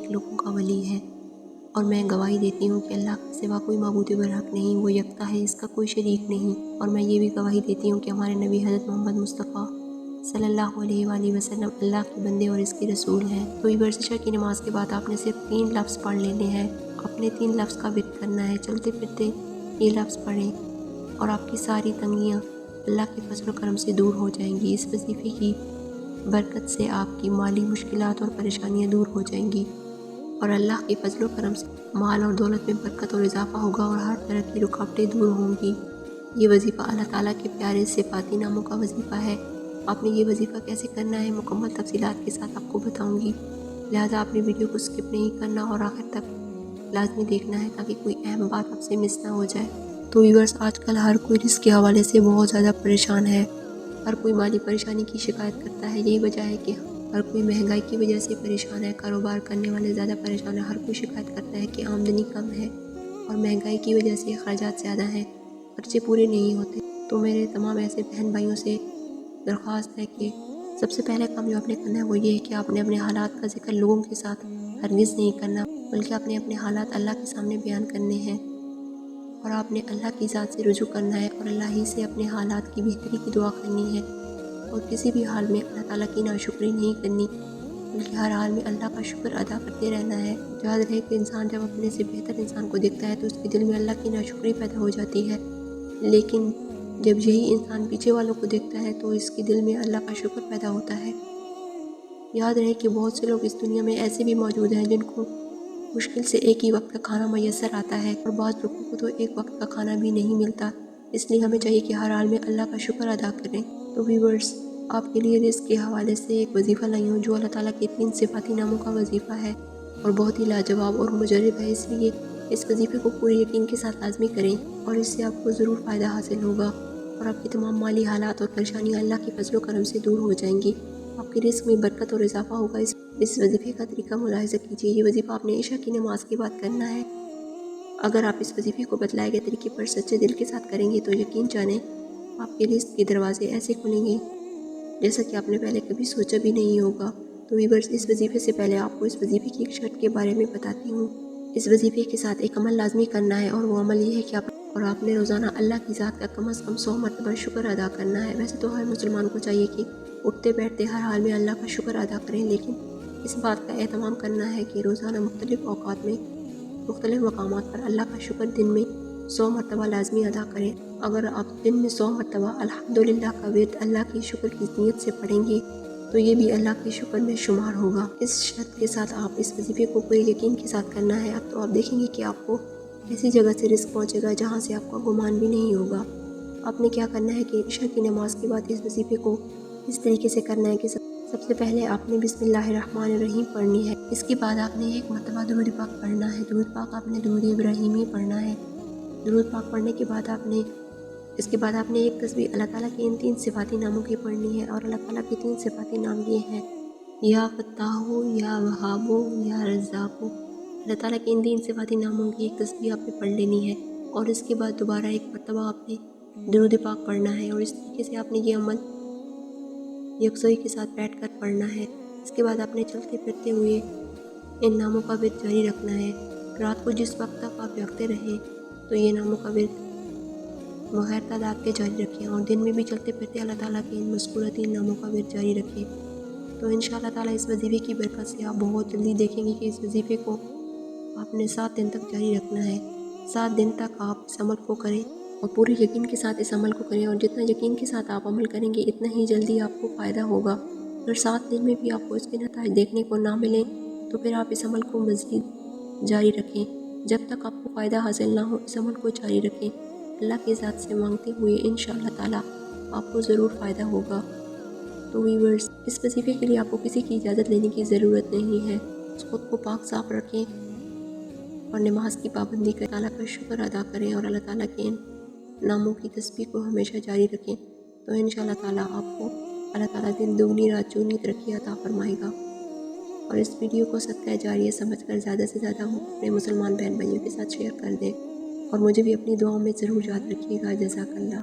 نیک لوگوں کا ولی ہے، اور میں گواہی دیتی ہوں کہ اللہ کے سوا کوئی معبود برحق نہیں، وہ یکتا ہے، اس کا کوئی شریک نہیں۔ اور میں یہ بھی گواہی دیتی ہوں کہ ہمارے نبی حضرت محمد مصطفیٰ صلی اللہ علیہ وآلہ وسلم اللہ کے بندے اور اس کے رسول ہیں۔ تو عشاء کی نماز کے بعد آپ نے صرف 3 لفظ پڑھ لینے ہیں، اپنے 3 لفظ کا ورد کرنا ہے، چلتے پھرتے یہ لفظ پڑھیں اور آپ کی ساری تنگیاں اللہ کے فضل و کرم سے دور ہو جائیں گی۔ اس وظیفے کی برکت سے آپ کی مالی مشکلات اور پریشانیاں دور ہو جائیں گی، اور اللہ کے فضل و کرم سے مال اور دولت میں برکت اور اضافہ ہوگا، اور ہر طرح کی رکاوٹیں دور ہوں گی۔ یہ وظیفہ اللہ تعالیٰ کے پیارے صفاتی ناموں کا وظیفہ ہے۔ آپ نے یہ وظیفہ کیسے کرنا ہے مکمل تفصیلات کے ساتھ آپ کو بتاؤں گی، لہٰذا آپ نے ویڈیو کو سکپ نہیں کرنا اور آخر تک لازمی دیکھنا ہے تاکہ کوئی اہم بات آپ سے مس نہ ہو جائے۔ تو ویورز، آج کل ہر کوئی رزق کے حوالے سے بہت زیادہ پریشان ہے، ہر کوئی مالی پریشانی کی شکایت کرتا ہے۔ یہی وجہ ہے کہ ہر کوئی مہنگائی کی وجہ سے پریشان ہے، کاروبار کرنے والے زیادہ پریشان ہیں، ہر کوئی شکایت کرتا ہے کہ آمدنی کم ہے اور مہنگائی کی وجہ سے اخراجات زیادہ ہیں، خرچے پورے نہیں ہوتے۔ تو میرے تمام ایسے بہن بھائیوں سے درخواست ہے کہ سب سے پہلے کام جو آپ نے کرنا ہے وہ یہ ہے کہ آپ نے اپنے حالات کا ذکر لوگوں کے ساتھ ہرگز نہیں کرنا، بلکہ آپ نے اپنے حالات اللہ کے سامنے بیان کرنے ہیں، اور آپ نے اللہ کی ذات سے رجوع کرنا ہے اور اللہ ہی سے اپنے حالات کی بہتری کی دعا کرنی ہے، اور کسی بھی حال میں اللہ تعالیٰ کی ناشکری نہیں کرنی، بلکہ ہر حال میں اللہ کا شکر ادا کرتے رہنا ہے۔ یاد رہے کہ انسان جب اپنے سے بہتر انسان کو دیکھتا ہے تو اس کے دل میں اللہ کی ناشکری پیدا ہو جاتی ہے، لیکن جب یہی انسان پیچھے والوں کو دیکھتا ہے تو اس کے دل میں اللہ کا شکر پیدا ہوتا ہے۔ یاد رہے کہ بہت سے لوگ اس دنیا میں ایسے بھی موجود ہیں جن کو مشکل سے ایک ہی وقت کا کھانا میسر آتا ہے، اور بعض لوگوں کو تو ایک وقت کا کھانا بھی نہیں ملتا۔ اس لیے ہمیں چاہیے کہ ہر حال میں اللہ کا شکر ادا کریں۔ تو ویورز، آپ کے لیے رزق کے حوالے سے ایک وظیفہ لائی ہوں جو اللہ تعالیٰ کے 3 صفاتی ناموں کا وظیفہ ہے، اور بہت ہی لاجواب اور مجرب ہے، اس لیے اس وظیفے کو پورے یقین کے ساتھ لازمی کریں، اور اس سے آپ کو ضرور فائدہ حاصل ہوگا، اور آپ کی تمام مالی حالات اور پریشانیاں اللہ کے فضل و کرم سے دور ہو جائیں گی، آپ کے رزق میں برکت اور اضافہ ہوگا۔ اس وظیفے کا طریقہ ملاحظہ کیجیے۔ یہ وظیفہ آپ نے عشاء کی نماز کے بعد کرنا ہے۔ اگر آپ اس وظیفے کو بتلائے گئے طریقے پر سچے دل کے ساتھ کریں گے تو یقین جانیں آپ کے رزق کے دروازے ایسے کھلیں گے جیسا کہ آپ نے پہلے کبھی سوچا بھی نہیں ہوگا۔ تو ویورز، اس وظیفے سے پہلے آپ کو اس وظیفے کی ایک شرط کے بارے میں بتاتی ہوں۔ اس وظیفے کے ساتھ ایک عمل لازمی کرنا ہے، اور وہ عمل یہ ہے کہ آپ نے روزانہ اللہ کی ذات کا کم از کم 100 مرتبہ شکر ادا کرنا ہے۔ ویسے تو ہر مسلمان کو چاہیے کہ اٹھتے بیٹھتے ہر حال میں اللہ کا شکر ادا کریں، لیکن اس بات کا اہتمام کرنا ہے کہ روزانہ مختلف اوقات میں مختلف مقامات پر اللہ کا شکر دن میں 100 مرتبہ لازمی ادا کریں۔ اگر آپ دن میں 100 مرتبہ الحمدللہ کا ورد اللہ کی شکر کی نیت سے پڑھیں گے تو یہ بھی اللہ کے شکر میں شمار ہوگا۔ اس شرط کے ساتھ آپ اس وظیفے کو پورے یقین کے ساتھ کرنا ہے۔ اب تو آپ دیکھیں گے کہ آپ کو ایسی جگہ سے رزق پہنچے گا جہاں سے آپ کا گمان بھی نہیں ہوگا۔ آپ نے کیا کرنا ہے کہ عشاء کی نماز کے بعد اس وظیفے کو اس طریقے سے کرنا ہے کہ سب سے پہلے آپ نے بسم اللہ الرحمن الرحیم پڑھنی ہے۔ اس کے بعد آپ نے 1 مرتبہ درود پاک پڑھنا ہے۔ درود پاک آپ نے درود ابراہیمی پڑھنا ہے۔ درود پاک پڑھنے کے بعد اس کے بعد آپ نے ایک تسبیح اللہ تعالیٰ کے ان 3 صفاتی ناموں کی پڑھنی ہے، اور اللہ تعالیٰ کے 3 صفاتی نام یہ ہیں: یا فتاح، یا وہاب، یا رزاق۔ اللہ تعالیٰ کے ان 3 صفاتی ناموں کی ایک تسبیح آپ نے پڑھ لینی ہے، اور اس کے بعد دوبارہ 1 مرتبہ آپ نے درود پاک پڑھنا ہے، اور اس طریقے سے آپ نے یہ عمل یکسوئی کے ساتھ بیٹھ کر پڑھنا ہے۔ اس کے بعد آپ نے چلتے پھرتے ہوئے ان ناموں کا ورد جاری رکھنا ہے۔ رات کو جس وقت تک آپ جاگتے رہیں تو یہ ناموں کا ورد بغیر تعداد کے جاری رکھیں، اور دن میں بھی چلتے پھرتے اللہ تعالیٰ کے ان مذکورہ 3 ناموں کا ورد جاری رکھیں۔ تو انشاءاللہ تعالیٰ اس وظیفے کی برکت سے آپ بہت جلدی دیکھیں گے کہ اس وظیفے کو آپ نے 7 دن تک جاری رکھنا ہے۔ 7 دن تک آپ اس عمل کو کریں، اور پورے یقین کے ساتھ اس عمل کو کریں، اور جتنا یقین کے ساتھ آپ عمل کریں گے اتنا ہی جلدی آپ کو فائدہ ہوگا۔ اگر 7 دن میں بھی آپ کو اس کے نتائج دیکھنے کو نہ ملیں تو پھر آپ اس عمل کو مزید جاری رکھیں، جب تک آپ کو فائدہ حاصل نہ ہو اس عمل کو جاری رکھیں، اللہ کی ذات سے مانگتے ہوئے انشاءاللہ تعالیٰ آپ کو ضرور فائدہ ہوگا۔ تو ویورز، اس وظیفے کے لیے آپ کو کسی کی اجازت لینے کی ضرورت نہیں ہے، خود کو پاک صاف رکھیں اور نماز کی پابندی کریں، اللہ کا شکر ادا کریں، اور اللہ تعالیٰ کے ان ناموں کی تسبیح کو ہمیشہ جاری رکھیں، تو انشاءاللہ تعالیٰ آپ کو اللہ تعالیٰ دن دگنی رات چوگنی ترقی عطا فرمائے گا۔ اور اس ویڈیو کو صدقہ جاریہ سمجھ کر زیادہ سے زیادہ اپنے مسلمان بہن بھائیوں کے ساتھ شیئر کر دیں، اور مجھے بھی اپنی دعاؤں میں ضرور یاد رکھیے گا۔ جزاک اللہ۔